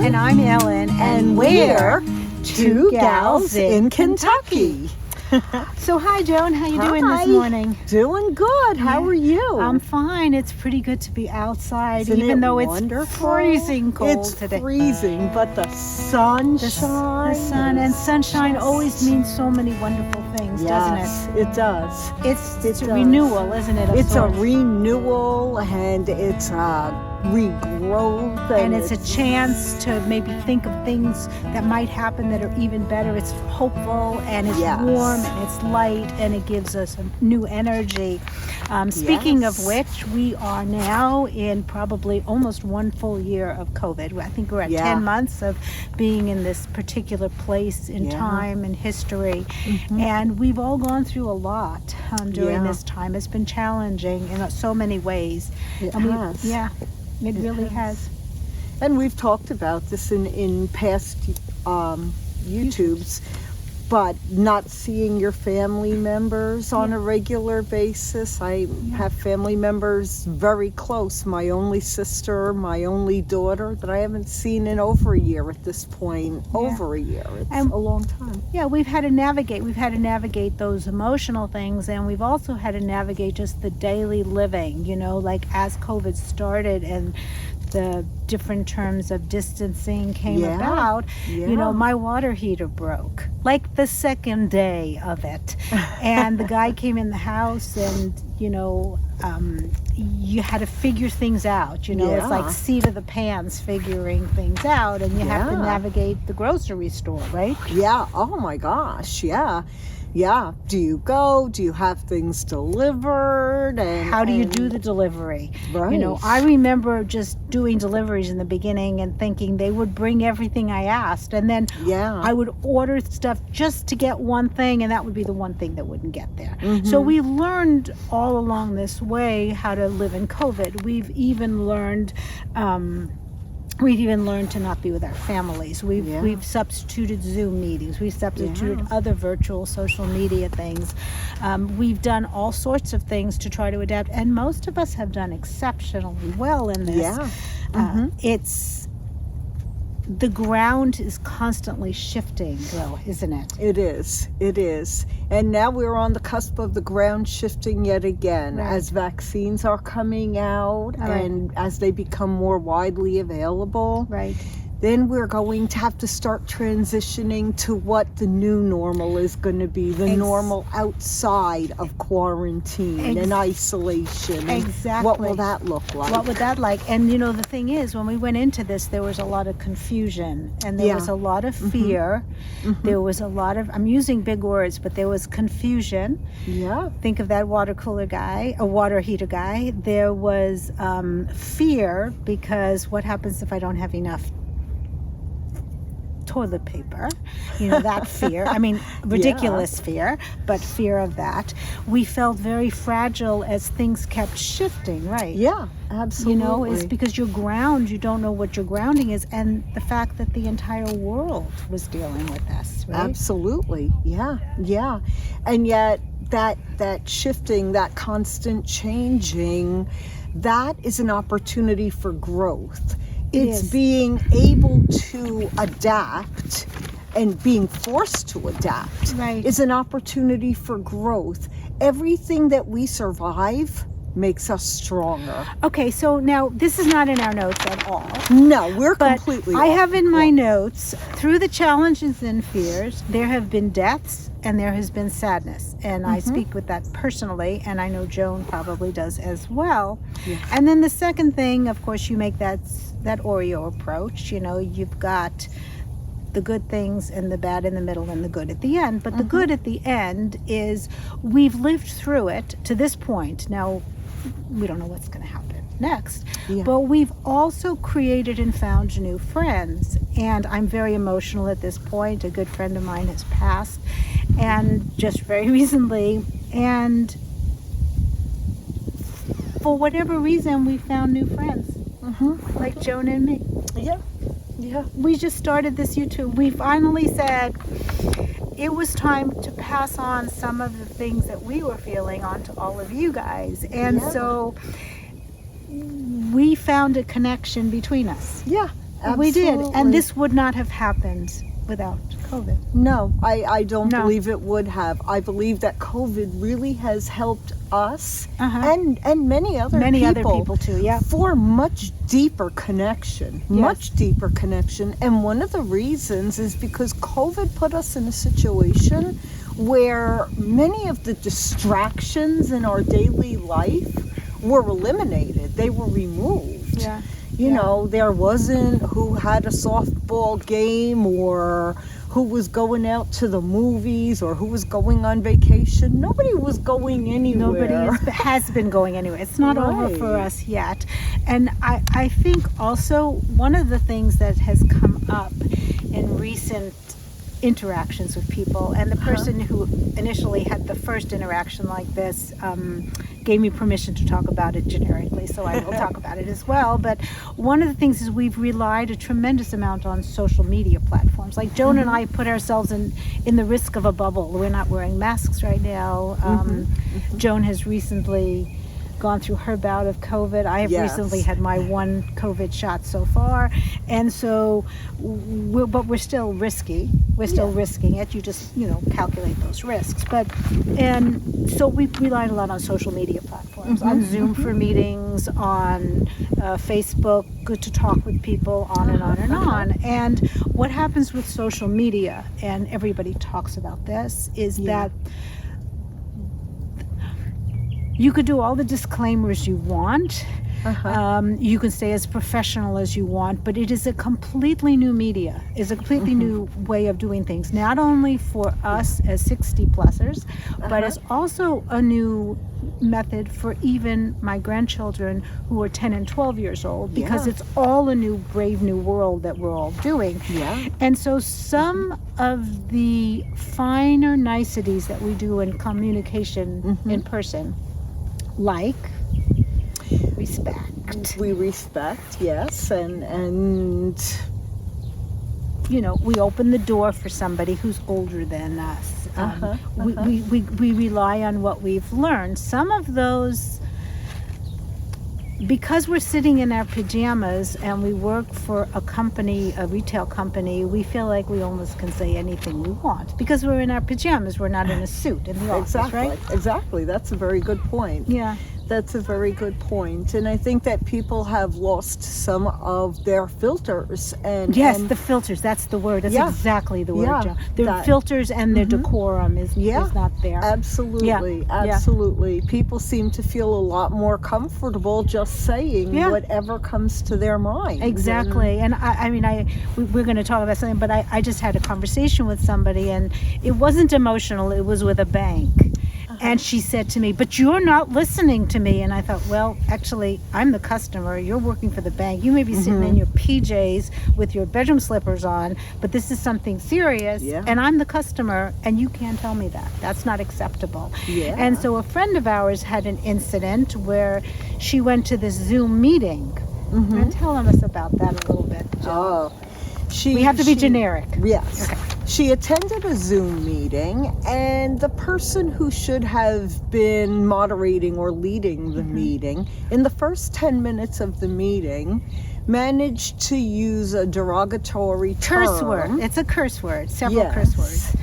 And I'm Ellen. And we're two gals in Kentucky. So hi Joan, how you doing this morning? Doing good. How are you? I'm fine. It's pretty good to be outside, Isn't even it though wonderful? It's freezing cold it's today. freezing, but the sunshine. The sun and sunshine always means so many wonderful things, doesn't it? It does. It's a renewal, isn't it? It's a renewal, and it's a regrowth, and it's a chance to maybe think of things that might happen that are even better. It's hopeful, and it's warm, and it's light, and it gives us a new energy. Speaking of which, we are now in probably almost one full year of COVID. I think we're at 10 months of being in this particular place in time and history. And we've all gone through a lot during this time. It's been challenging in so many ways. It really has. And we've talked about this in past YouTubes, but not seeing your family members on a regular basis. I have family members very close, my only sister, my only daughter, that I haven't seen in over a year at this point. Over a year. It's a long time. Yeah, we've had to navigate those emotional things, and we've also had to navigate just the daily living, like as COVID started and the different terms of distancing came about, my water heater broke like the second day of it. And the guy came in the house, and you had to figure things out, it's like seat of the pants figuring things out, and you have to navigate the grocery store, right? Oh my gosh. Do you go? Do you have things delivered? And how do you do the delivery? Right. I remember just doing deliveries in the beginning and thinking they would bring everything I asked, and then I would order stuff just to get one thing, and that would be the one thing that wouldn't get there. So we learned all along this way how to live in COVID. We've even learned to not be with our families. We've substituted Zoom meetings. We've substituted other virtual social media things. We've done all sorts of things to try to adapt, and most of us have done exceptionally well in this. The ground is constantly shifting, though, isn't it? It is. And now we're on the cusp of the ground shifting yet again as vaccines are coming out and as they become more widely available. Right. Then we're going to have to start transitioning to what the new normal is going to be, the normal outside of quarantine and isolation. Exactly. What will that look like? What would that like? And the thing is, when we went into this, there was a lot of confusion, and there was a lot of fear. There was a lot of, I'm using big words, but there was confusion. Think of that water heater guy. There was fear, because what happens if I don't have enough toilet paper? That fear. I mean, ridiculous fear, but fear of that. We felt very fragile as things kept shifting, right? Yeah, absolutely. It's because you don't know what your grounding is, and the fact that the entire world was dealing with this, right? Absolutely. Yeah. And yet that shifting, that constant changing, that is an opportunity for growth. It's being able to adapt, and being forced to adapt is an opportunity for growth. Everything that we survive makes us stronger. Okay, so now this is not in our notes at all. No, we're completely I have in my notes, through the challenges and fears, there have been deaths and there has been sadness. And I speak with that personally, and I know Joan probably does as well. And then the second thing, of course, you make that Oreo approach. You've got the good things and the bad in the middle and the good at the end. But the good at the end is we've lived through it to this point. Now, we don't know what's going to happen next. But we've also created and found new friends. And I'm very emotional at this point. A good friend of mine has passed, and just very recently. And for whatever reason, we found new friends. Like Joan and me. We just started this YouTube. We finally said it was time to pass on some of the things that we were feeling on to all of you guys. And so we found a connection between us. Yeah, We did. Absolutely. And this would not have happened without COVID. No, I don't No. believe it would have. I believe that COVID really has helped us Uh-huh. and many other people too, yeah. for much deeper connection, much deeper connection. And one of the reasons is because COVID put us in a situation where many of the distractions in our daily life were eliminated. They were removed. Yeah. You know, there wasn't who had a softball game or who was going out to the movies or who was going on vacation. Nobody was going anywhere. Nobody has been going anywhere. It's not over for Right. us yet. And I think also one of the things that has come up in recent interactions with people, and the person who initially had the first interaction like this gave me permission to talk about it generically, so I will talk about it as well. But one of the things is we've relied a tremendous amount on social media platforms. Like Joan and I put ourselves in the risk of a bubble. We're not wearing masks right now. Joan has recently gone through her bout of COVID. I have recently had my one COVID shot so far, and so but we're still risky. We're still risking it. You just calculate those risks. And so we relied a lot on social media platforms, on Zoom for meetings, on Facebook to talk with people, on and on and on. And what happens with social media, and everybody talks about this, is that you could do all the disclaimers you want. You can stay as professional as you want, but it is a completely new media. It's a completely new way of doing things, not only for us as 60-plussers, but it's also a new method for even my grandchildren who are 10 and 12 years old, because it's all a new, brave new world that we're all doing. And so some of the finer niceties that we do in communication in person, like respect. We respect, yes, and we open the door for somebody who's older than us. We rely on what we've learned. Some of those, because we're sitting in our pajamas and we work for a company, a retail company, we feel like we almost can say anything we want because we're in our pajamas. We're not in a suit in the office, right? Exactly. That's a very good point. Yeah. That's a very good point. And I think that people have lost some of their filters. And the filters, that's the word. That's exactly the word, John. Their filters and their decorum is not there. Absolutely. Absolutely. People seem to feel a lot more comfortable just saying whatever comes to their mind. Exactly. And we're going to talk about something, but I just had a conversation with somebody, and it wasn't emotional. It was with a bank. And she said to me, "But you're not listening to me." And I thought, well, actually, I'm the customer. You're working for the bank. You may be sitting in your PJs with your bedroom slippers on, but this is something serious. And I'm the customer, and you can't tell me that. That's not acceptable. And so a friend of ours had an incident where she went to this Zoom meeting. And tell us about that a little bit, Jill. We have to be generic. Yes. Okay. She attended a Zoom meeting, and the person who should have been moderating or leading the meeting, in the first 10 minutes of the meeting, managed to use a derogatory curse term. word. It's a curse word. Several curse words.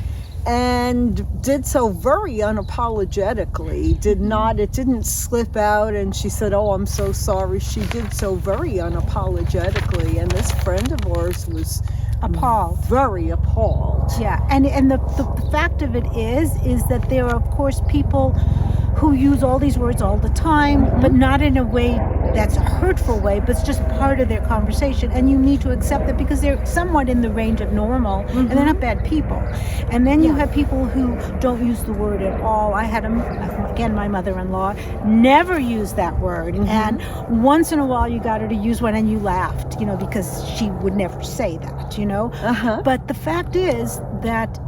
And did so very unapologetically. It didn't slip out and she said, "Oh, I'm so sorry." She did so very unapologetically, and this friend of ours was appalled. Very appalled. Yeah, and the fact of it is that there are, of course, people who use all these words all the time, but not in a way that's a hurtful way, but it's just part of their conversation, and you need to accept that because they're somewhat in the range of normal, and they're not bad people. And then you have people who don't use the word at all. I had again, my mother-in-law never used that word, and once in a while you got her to use one, and you laughed, because she would never say that, But the fact is that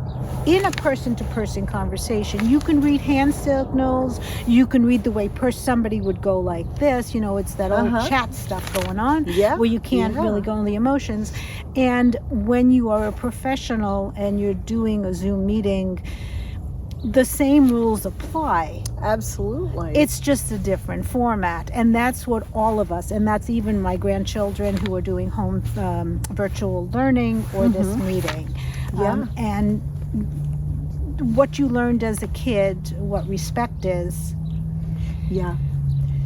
in a person-to-person conversation, you can read hand signals, you can read the way somebody would go like this, it's that old chat stuff going on, where you can't really go on the emotions. And when you are a professional and you're doing a Zoom meeting, the same rules apply. Absolutely. It's just a different format, and that's what all of us, and that's even my grandchildren who are doing home virtual learning or this meeting. Yeah. And what you learned as a kid, what respect is, Yeah.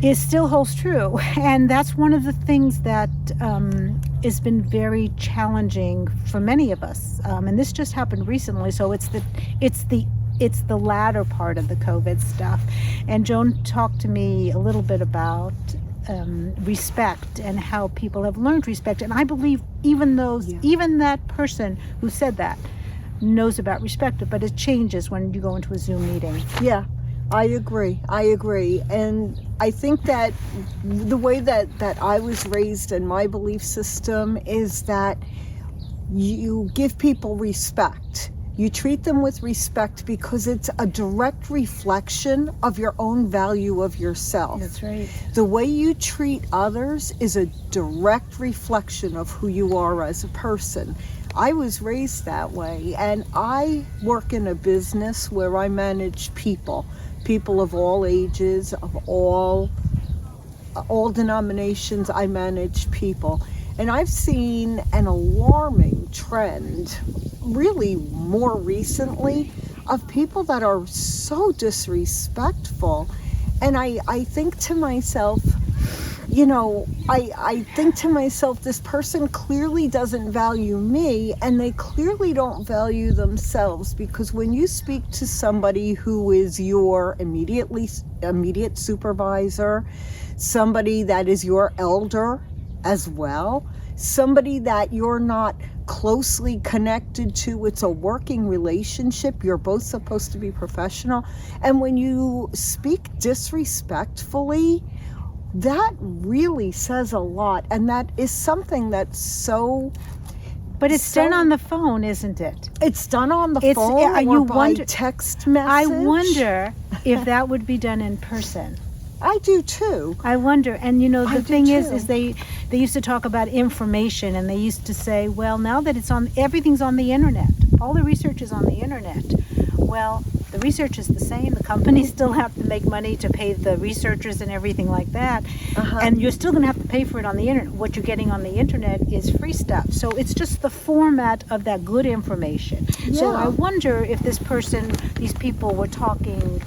it still holds true. And that's one of the things that has been very challenging for many of us. And this just happened recently, so it's the latter part of the COVID stuff. And Joan talked to me a little bit about respect and how people have learned respect. And I believe even that person who said that knows about respect, but it changes when you go into a Zoom meeting. Yeah, I agree. And I think that the way that I was raised in my belief system is that you give people respect. You treat them with respect because it's a direct reflection of your own value of yourself. That's right. The way you treat others is a direct reflection of who you are as a person. I was raised that way, and I work in a business where I manage people of all ages, of all denominations. I manage people. And I've seen an alarming trend, really more recently, of people that are so disrespectful. And I think to myself, I think to myself, this person clearly doesn't value me, and they clearly don't value themselves, because when you speak to somebody who is your immediate supervisor, somebody that is your elder as well, somebody that you're not closely connected to, it's a working relationship, you're both supposed to be professional, and when you speak disrespectfully, that really says a lot. And that is something that's so... But it's done on the phone, isn't it? It's done on the phone or by text message. I wonder if that would be done in person. I do too. I wonder. And the thing is they used to talk about information, and they used to say, well, now that everything's on the internet, all the research is on the internet. Well, the research is the same. The companies still have to make money to pay the researchers and everything like that. And you're still going to have to pay for it on the internet. What you're getting on the internet is free stuff. So it's just the format of that good information. Yeah. So I wonder if these people were talking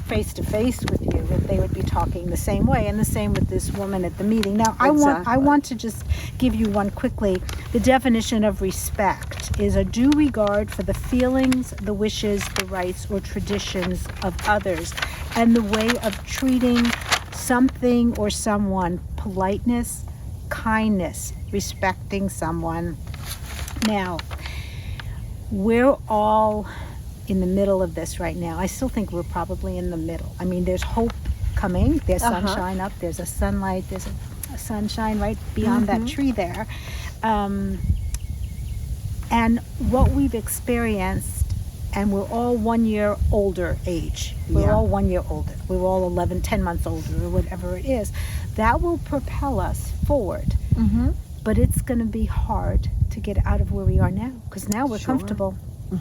face to face with you, if they would be talking the same way, and the same with this woman at the meeting. Now, I want to just give you one quickly. The definition of respect is a due regard for the feelings, the wishes, the rights, or traditions of others, and the way of treating something or someone, politeness, kindness, respecting someone. Now, we're all in the middle of this right now. I still think we're probably in the middle. I mean, there's hope coming. There's sunshine up. There's a sunlight. There's a sunshine right beyond that tree there. And what we've experienced, and we're all 1 year older age. We're all 1 year older. We're all 10 months older, or whatever it is. That will propel us forward. But it's going to be hard to get out of where we are now, because now we're comfortable.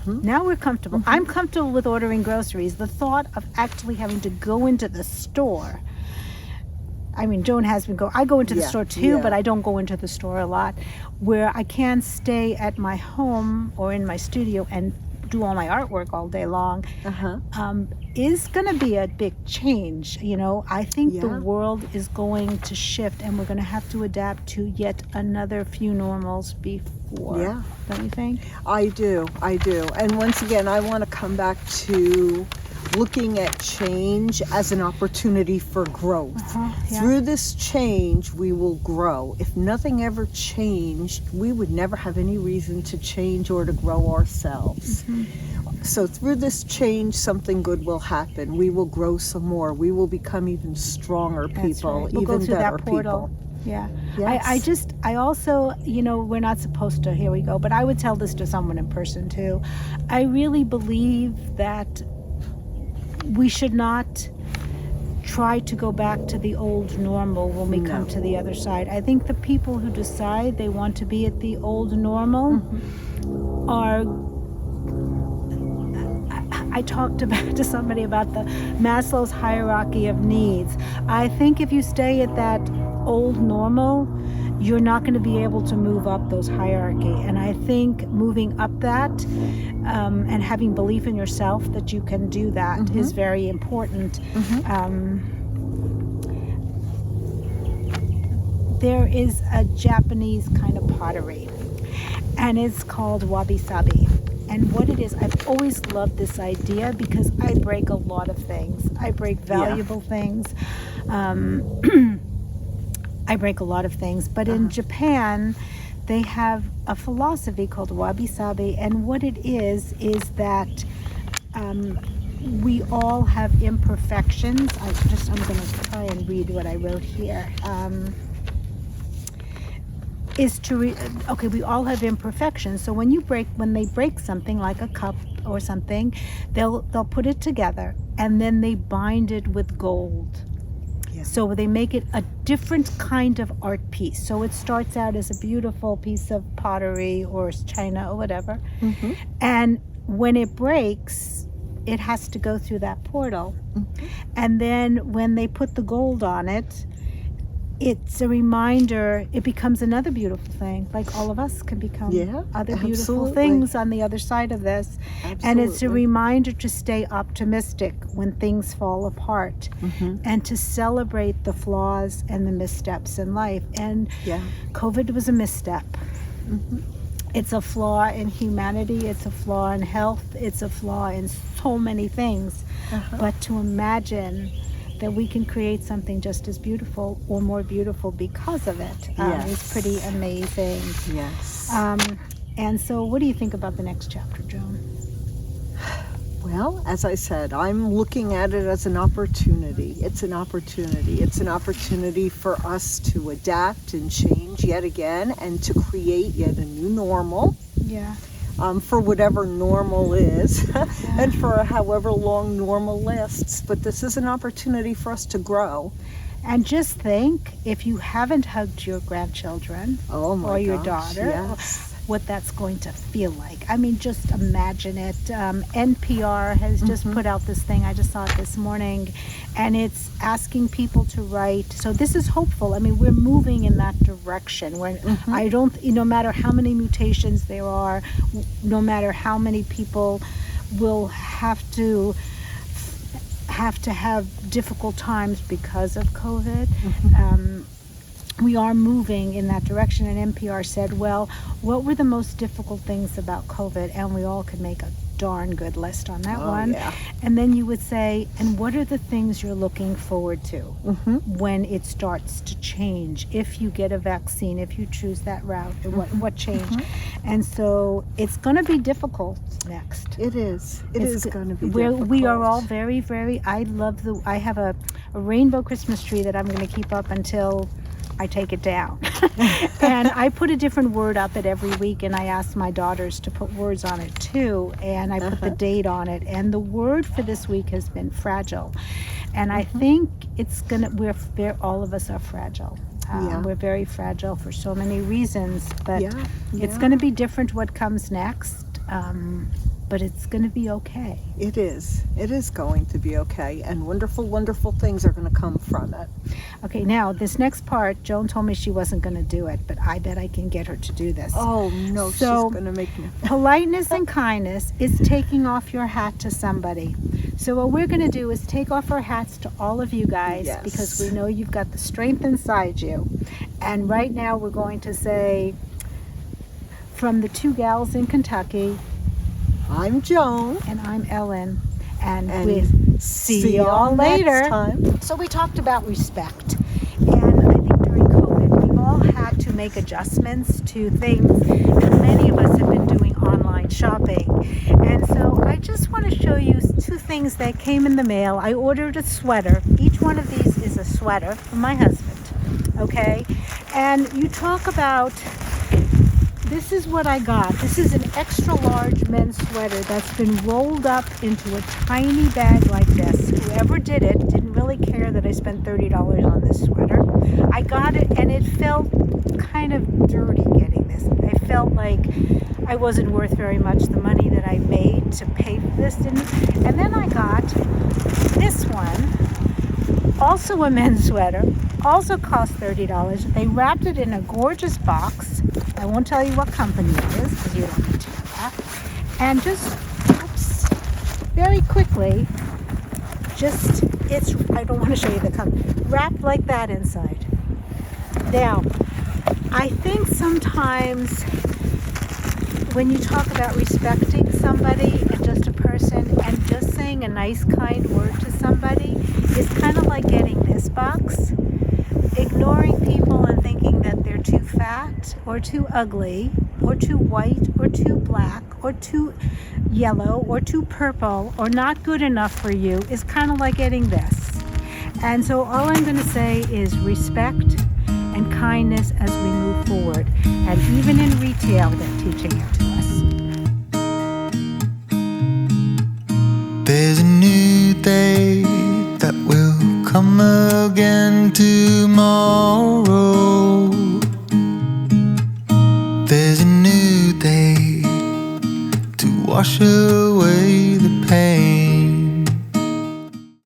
Now we're comfortable. I'm comfortable with ordering groceries. The thought of actually having to go into the store. I mean, Joan has been I go into the store too, but I don't go into the store a lot. Where I can stay at my home or in my studio and do all my artwork all day long, is going to be a big change. I think the world is going to shift, and we're going to have to adapt to yet another few normals before. Yeah. Don't you think? I do. And once again, I want to come back to looking at change as an opportunity for growth. Through this change, we will grow. If nothing ever changed, we would never have any reason to change or to grow ourselves. So through this change, something good will happen. We will grow some more. We will become even stronger people, We'll even go through better that portal. people. Yeah. Yes. I also, we're not supposed to, here we go, but I would tell this to someone in person too. I really believe that we should not try to go back to the old normal when we come to the other side. I think the people who decide they want to be at the old normal are, I talked to somebody about the Maslow's hierarchy of needs. I think if you stay at that old normal, you're not going to be able to move up those hierarchy. And I think moving up that and having belief in yourself that you can do that is very important. There is a Japanese kind of pottery, and it's called Wabi-sabi. And what it is, I've always loved this idea because I break a lot of things. I break valuable things. I break a lot of things. But in Japan, they have a philosophy called Wabi-sabi. And what it is that we all have imperfections. I'm going to try and read what I wrote here. We all have imperfections. So when they break something like a cup or something, they'll put it together and then they bind it with gold. Yeah. So they make it a different kind of art piece. So it starts out as a beautiful piece of pottery or china or whatever. And when it breaks, it has to go through that portal. And then when they put the gold on it, it's a reminder, it becomes another beautiful thing. Like all of us can become other beautiful things on the other side of this. And it's a reminder to stay optimistic when things fall apart and to celebrate the flaws and the missteps in life. And COVID was a misstep. It's a flaw in humanity, it's a flaw in health, it's a flaw in so many things. But to imagine that we can create something just as beautiful or more beautiful because of it is pretty amazing. Yes. And so what do you think about the next chapter, Joan? Well, as I said, I'm looking at it as an opportunity. It's an opportunity. It's an opportunity for us to adapt and change yet again and to create yet a new normal. Yeah. For whatever normal is and for however long normal lasts. But this is an opportunity for us to grow. And just think, if you haven't hugged your grandchildren or your daughter, what that's going to feel like. I mean, just imagine it. NPR has just put out this thing. I just saw it this morning, and it's asking people to write. So this is hopeful. I mean, we're moving in that direction. Where no matter how many mutations there are, no matter how many people will have to have difficult times because of COVID. We are moving in that direction, and NPR said, well, what were the most difficult things about COVID? And we all could make a darn good list on that one. Yeah. And then you would say, and what are the things you're looking forward to when it starts to change? If you get a vaccine, if you choose that route, what change? And so it's going to be difficult next. It is. It is going to be difficult. We are all very, very, I have a rainbow Christmas tree that I'm going to keep up until I take it down. And I put a different word up at every week, and I asked my daughters to put words on it too, and I put the date on it, and the word for this week has been fragile. And I think it's all of us are fragile. We're very fragile for so many reasons, but it's going to be different what comes next. But it's going to be okay. It is. It is going to be okay. And wonderful, wonderful things are going to come from it. Okay, now this next part, Joan told me she wasn't going to do it, but I bet I can get her to do this. Oh, no, so, she's going to make me. Politeness and kindness is taking off your hat to somebody. So what we're going to do is take off our hats to all of you guys because we know you've got the strength inside you. And right now we're going to say, from the two gals in Kentucky, I'm Joan. And I'm Ellen. And we'll see y'all later. Time. So we talked about respect. And I think during COVID, we've all had to make adjustments to things. And many of us have been doing online shopping. And so I just want to show you two things that came in the mail. I ordered a sweater. Each one of these is a sweater from my husband. Okay? And you talk about... This is what I got. This is an extra large men's sweater that's been rolled up into a tiny bag like this. Whoever did it didn't really care that I spent $30 on this sweater. I got it and it felt kind of dirty getting this. I I wasn't worth very much. The money that I made to pay for this didn't. And then I got this one, also a men's sweater, also cost $30. They wrapped it in a gorgeous box. I won't tell you what company it is because you don't need to know that. And just, oops, very quickly, I don't want to show you the company, wrapped like that inside. Now, I think sometimes when you talk about respecting somebody and just a person and just saying a nice, kind word to somebody is kind of like getting this box. Ignoring people and thinking that they're too fat or too ugly or too white or too black or too yellow or too purple or not good enough for you is kind of like getting this. And so all I'm going to say is respect and kindness as we move forward. And even in retail, they're teaching it to us. There's a new day that will come again tomorrow. There's a new day to wash away the pain.